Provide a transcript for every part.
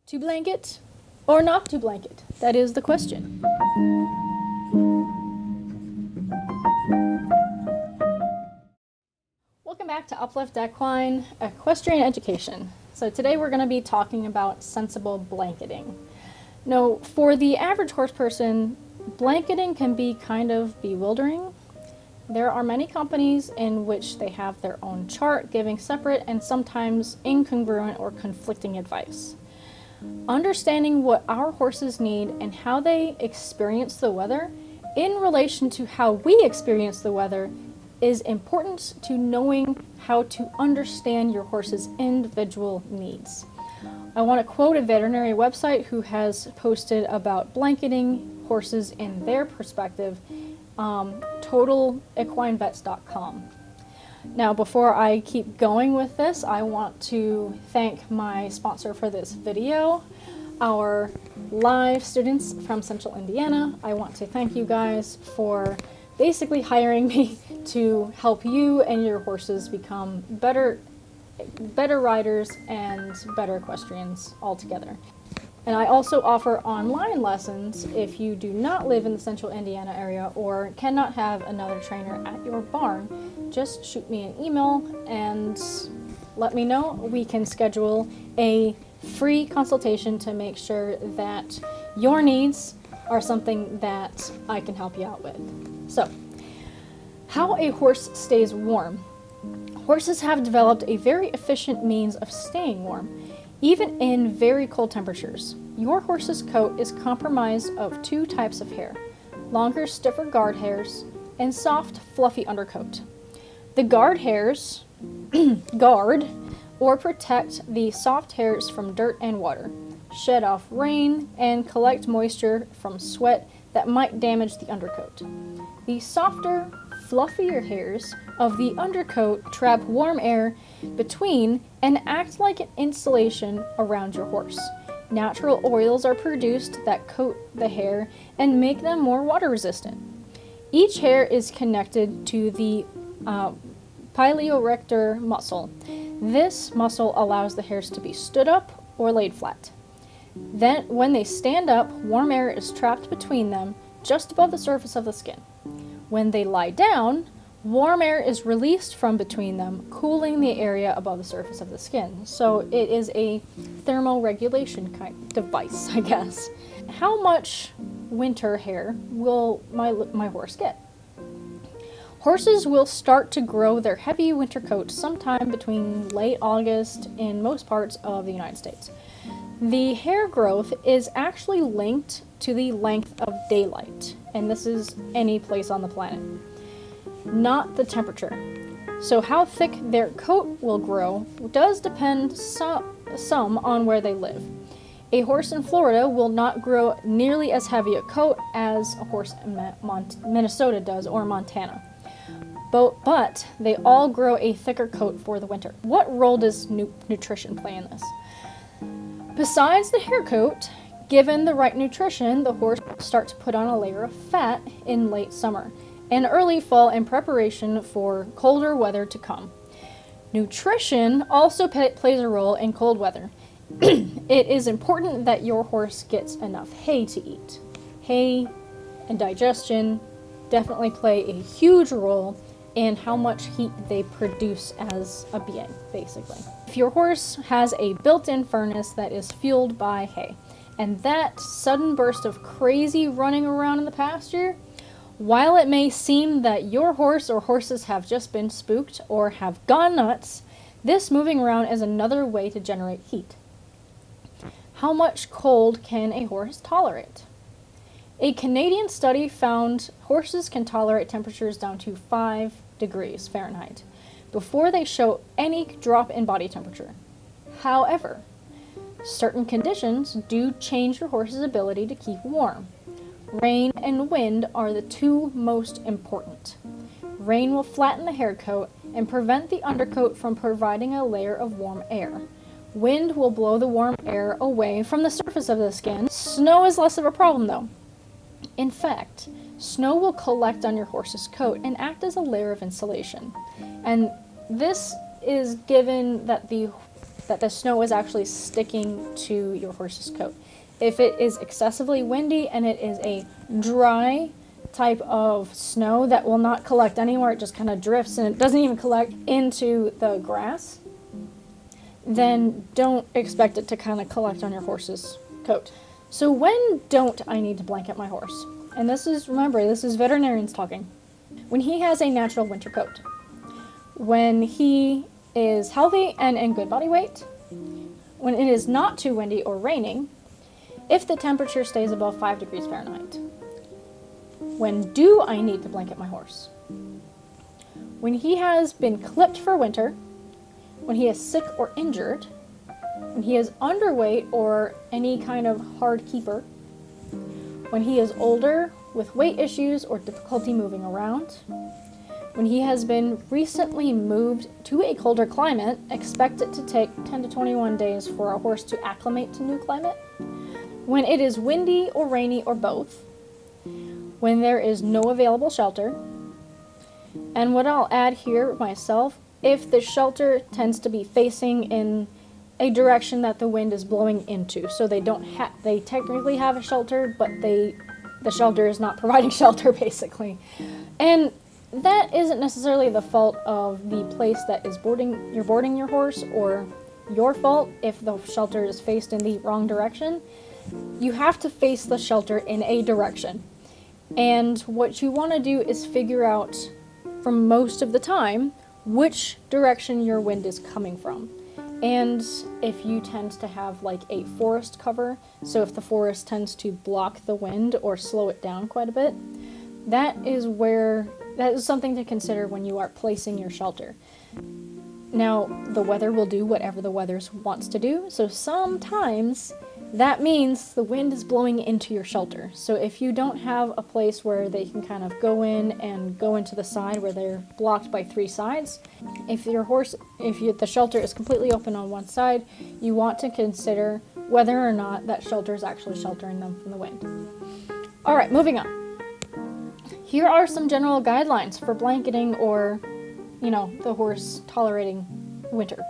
To blanket or not to blanket? That is the question. Welcome back to Uplift Equine Equestrian Education. So today we're going to be talking about sensible blanketing. Now, for the average horse person, blanketing can be kind of bewildering. There are many companies in which they have their own chart giving separate and sometimes incongruent or conflicting advice. Understanding what our horses need and how they experience the weather in relation to how we experience the weather is important to knowing how to understand your horse's individual needs. I want to quote a veterinary website who has posted about blanketing horses in their perspective, totalequinevets.com. Now, before I keep going with this, I want to thank my sponsor for this video, our live students from Central Indiana. I want to thank you guys for basically hiring me to help you and your horses become better riders and better equestrians altogether. And I also offer online lessons if you do not live in the Central Indiana area or cannot have another trainer at your barn. Just shoot me an email and let me know. We can schedule a free consultation to make sure that your needs are something that I can help you out with. So, how a horse stays warm. Horses have developed a very efficient means of staying warm, even in very cold temperatures. Your horse's coat is comprised of two types of hair: longer, stiffer guard hairs and soft, fluffy undercoat. The guard hairs guard or protect the soft hairs from dirt and water, shed off rain, and collect moisture from sweat that might damage the undercoat. The softer, fluffier hairs of the undercoat trap warm air between and act like an insulation around your horse. Natural oils are produced that coat the hair and make them more water resistant. Each hair is connected to the pileorector muscle. This muscle allows the hairs to be stood up or laid flat. Then, when they stand up, warm air is trapped between them just above the surface of the skin. When they lie down, warm air is released from between them, cooling the area above the surface of the skin. So it is a thermoregulation kind of device, I guess. How much winter hair will my horse get? Horses will start to grow their heavy winter coat sometime between late August in most parts of the United States. The hair growth is actually linked to the length of daylight, and this is any place on the planet, not the temperature. So how thick their coat will grow does depend some on where they live. A horse in Florida will not grow nearly as heavy a coat as a horse in Minnesota does, or Montana. But they all grow a thicker coat for the winter. What role does nutrition play in this? Besides the hair coat, given the right nutrition, the horse will start to put on a layer of fat in late summer and early fall in preparation for colder weather to come. Nutrition also plays a role in cold weather. It is important that your horse gets enough hay to eat. Hay and digestion definitely play a huge role in how much heat they produce as a being, basically. If your horse has a built-in furnace that is fueled by hay, and that sudden burst of crazy running around in the pasture, while it may seem that your horse or horses have just been spooked or have gone nuts, this moving around is another way to generate heat. How much cold can a horse tolerate? A Canadian study found horses can tolerate temperatures down to 5 degrees Fahrenheit before they show any drop in body temperature. However, certain conditions do change your horse's ability to keep warm. Rain and wind are the two most important. Rain will flatten the hair coat and prevent the undercoat from providing a layer of warm air. Wind will blow the warm air away from the surface of the skin. Snow is less of a problem though. In fact, snow will collect on your horse's coat and act as a layer of insulation. And this is given that the that the snow is actually sticking to your horse's coat. If it is excessively windy and it is a dry type of snow that will not collect anywhere, it just kind of drifts and it doesn't even collect into the grass, then don't expect it to kind of collect on your horse's coat. So when don't I need to blanket my horse? And this is, remember, this is veterinarians talking. When he has a natural winter coat, when he is healthy and in good body weight, when it is not too windy or raining, if the temperature stays above 5 degrees Fahrenheit. When do I need to blanket my horse? When he has been clipped for winter, when he is sick or injured, when he is underweight or any kind of hard keeper, when he is older with weight issues or difficulty moving around, when he has been recently moved to a colder climate, expect it to take 10 to 21 days for a horse to acclimate to new climate, when it is windy or rainy or both, when there is no available shelter, and what I'll add here myself, if the shelter tends to be facing in a direction that the wind is blowing into, so they technically have a shelter, but the shelter is not providing shelter, basically. And that isn't necessarily the fault of the place that you're boarding your horse, or your fault if the shelter is faced in the wrong direction. You have to face the shelter in a direction. And what you want to do is figure out, for most of the time, which direction your wind is coming from. And if you tend to have like a forest cover, so if the forest tends to block the wind or slow it down quite a bit, that is something to consider when you are placing your shelter. Now, the weather will do whatever the weather wants to do, so sometimes that means the wind is blowing into your shelter. So if you don't have a place where they can kind of go in and go into the side where they're blocked by 3 sides, if the shelter is completely open on one side, you want to consider whether or not that shelter is actually sheltering them from the wind. All right, moving on. Here are some general guidelines for blanketing or, the horse tolerating winter.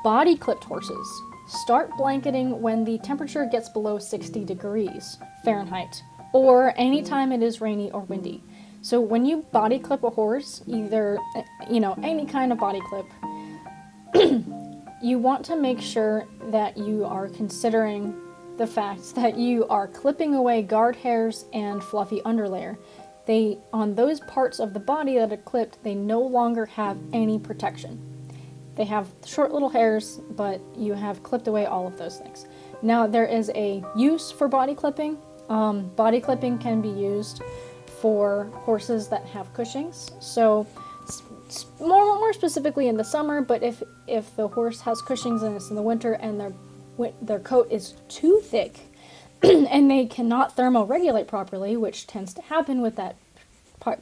Body clipped horses. Start blanketing when the temperature gets below 60 degrees Fahrenheit, or anytime it is rainy or windy. So when you body clip a horse, either, any kind of body clip, you want to make sure that you are considering the fact that you are clipping away guard hairs and fluffy underlayer. On those parts of the body that are clipped, they no longer have any protection. They have short little hairs, but you have clipped away all of those things. Now, there is a use for body clipping. Body clipping can be used for horses that have Cushing's. So, more specifically in the summer, but if the horse has Cushing's and it's in the winter and their coat is too thick and they cannot thermoregulate properly, which tends to happen with that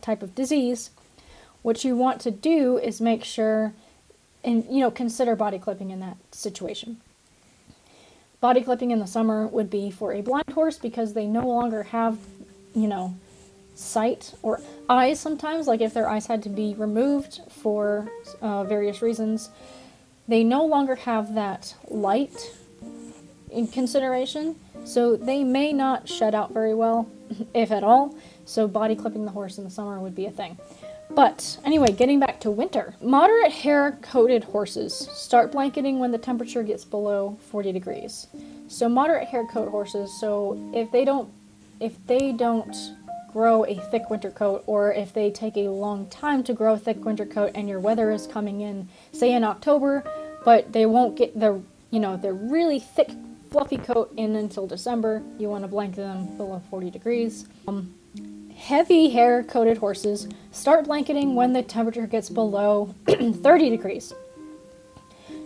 type of disease, what you want to do is make sure and, consider body clipping in that situation. Body clipping in the summer would be for a blind horse because they no longer have, sight or eyes sometimes, like if their eyes had to be removed for various reasons. They no longer have that light in consideration, so they may not shed out very well, if at all. So body clipping the horse in the summer would be a thing. But anyway, getting back to winter. Moderate hair-coated horses start blanketing when the temperature gets below 40 degrees. So moderate hair coat horses, so if they don't grow a thick winter coat, or if they take a long time to grow a thick winter coat and your weather is coming in, say in October, but they won't get their really thick, fluffy coat in until December, you want to blanket them below 40 degrees. Heavy hair-coated horses start blanketing when the temperature gets below 30 degrees.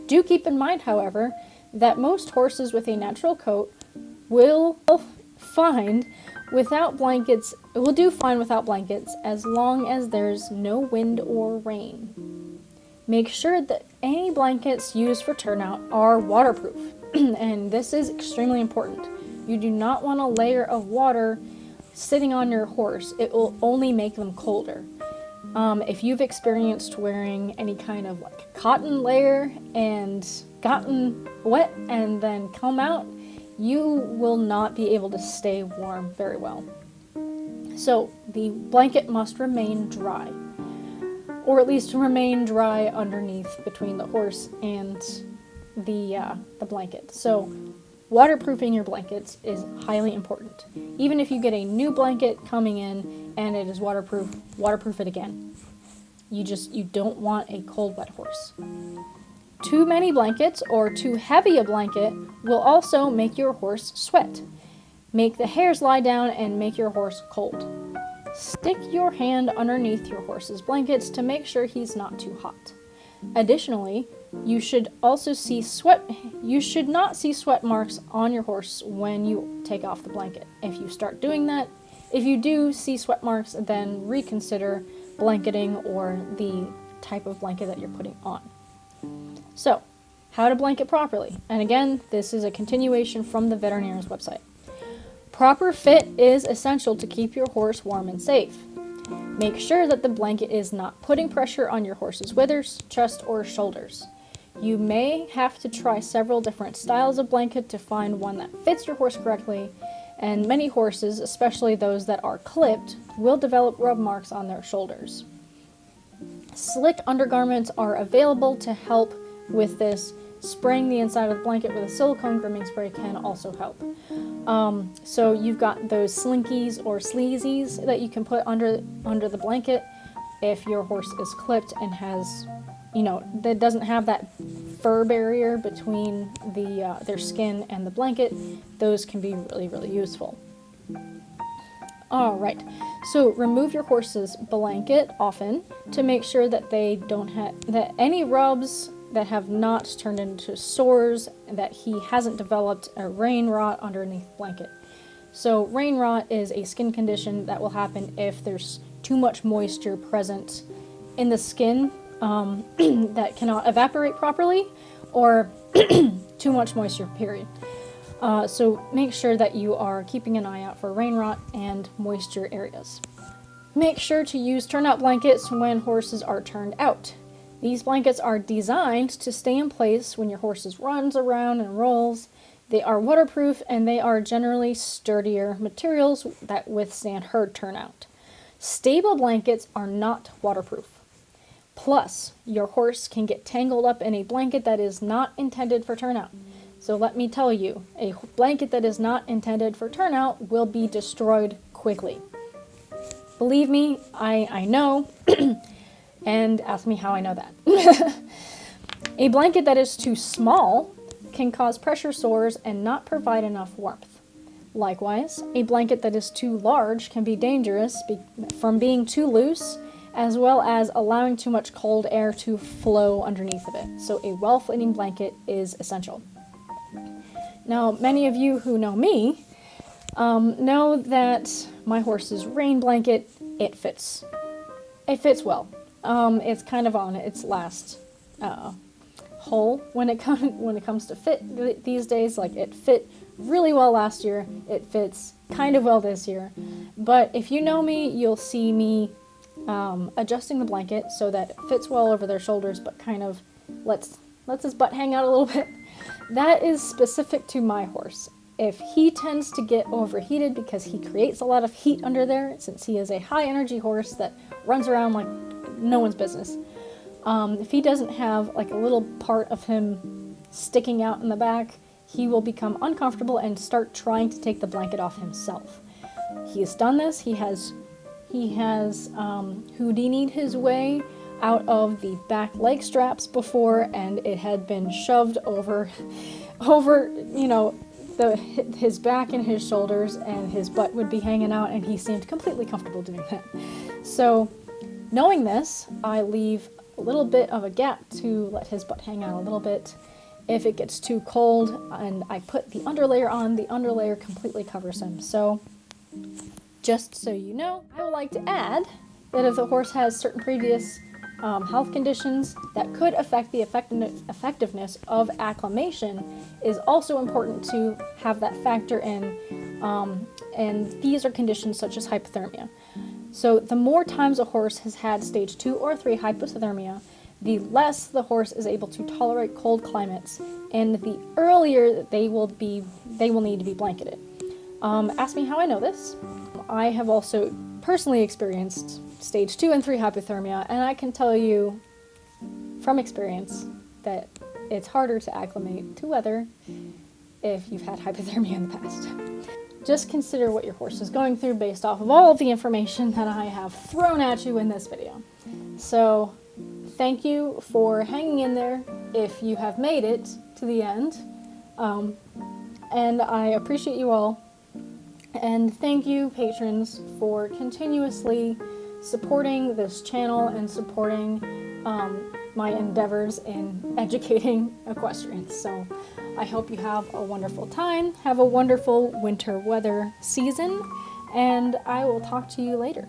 Do keep in mind, however, that most horses with a natural coat will do fine without blankets as long as there's no wind or rain. Make sure that any blankets used for turnout are waterproof, and this is extremely important. You do not want a layer of water sitting on your horse. It will only make them colder. If you've experienced wearing any kind of cotton layer and gotten wet and then come out, you will not be able to stay warm very well. So the blanket must remain dry, or at least remain dry underneath between the horse and the blanket. So waterproofing your blankets is highly important. Even if you get a new blanket coming in and it is waterproof, waterproof it again. You don't want a cold, wet horse. Too many blankets or too heavy a blanket will also make your horse sweat, make the hairs lie down, and make your horse cold. Stick your hand underneath your horse's blankets to make sure he's not too hot. Additionally, you should not see sweat marks on your horse when you take off the blanket. If you start doing that, if you do see sweat marks, then reconsider blanketing or the type of blanket that you're putting on. So, how to blanket properly. And again, this is a continuation from the veterinarian's website. Proper fit is essential to keep your horse warm and safe. Make sure that the blanket is not putting pressure on your horse's withers, chest, or shoulders. You may have to try several different styles of blanket to find one that fits your horse correctly, and many horses, especially those that are clipped, will develop rub marks on their shoulders. Slick undergarments are available to help with this. Spraying the inside of the blanket with a silicone grooming spray can also help. So you've got those slinkies or sleazies that you can put under the blanket if your horse is clipped and has, that doesn't have that fur barrier between their skin and the blanket. Those can be really, really useful. Alright, so remove your horse's blanket often to make sure that they don't have that any rubs that have not turned into sores, that he hasn't developed a rain rot underneath the blanket. So rain rot is a skin condition that will happen if there's too much moisture present in the skin that cannot evaporate properly, or too much moisture, period. So make sure that you are keeping an eye out for rain rot and moisture areas. Make sure to use turnout blankets when horses are turned out. These blankets are designed to stay in place when your horse runs around and rolls. They are waterproof, and they are generally sturdier materials that withstand herd turnout. Stable blankets are not waterproof. Plus, your horse can get tangled up in a blanket that is not intended for turnout. So let me tell you, a blanket that is not intended for turnout will be destroyed quickly. Believe me, I know. And ask me how I know that. A blanket that is too small can cause pressure sores and not provide enough warmth. Likewise, a blanket that is too large can be dangerous from being too loose, as well as allowing too much cold air to flow underneath of it. So a well-fitting blanket is essential. Now, many of you who know me know that my horse's rain blanket, it fits well. It's kind of on its last hole when it comes to fit these days. Like, it fit really well last year. It fits kind of well this year. But if you know me, you'll see me adjusting the blanket so that it fits well over their shoulders, but kind of lets his butt hang out a little bit. That is specific to my horse. If he tends to get overheated because he creates a lot of heat under there, since he is a high energy horse that runs around like no one's business. If he doesn't have like a little part of him sticking out in the back, he will become uncomfortable and start trying to take the blanket off himself. He has done this. He has Houdini'd his way out of the back leg straps before, and it had been shoved over his back and his shoulders, and his butt would be hanging out, and he seemed completely comfortable doing that. So, knowing this, I leave a little bit of a gap to let his butt hang out a little bit. If it gets too cold and I put the underlayer on, the underlayer completely covers him. So, just so you know, I would like to add that if the horse has certain previous health conditions that could affect the effectiveness of acclimation, is also important to have that factor in, and these are conditions such as hypothermia. So the more times a horse has had stage 2 or 3 hypothermia, the less the horse is able to tolerate cold climates, and the earlier that they will need to be blanketed. Ask me how I know this. I have also personally experienced stage 2 and 3 hypothermia, and I can tell you from experience that it's harder to acclimate to weather if you've had hypothermia in the past. Just consider what your horse is going through based off of all of the information that I have thrown at you in this video. So, thank you for hanging in there if you have made it to the end. And I appreciate you all. And thank you, patrons, for continuously supporting this channel and supporting my endeavors in educating equestrians. So I hope you have a wonderful time, have a wonderful winter weather season, and I will talk to you later.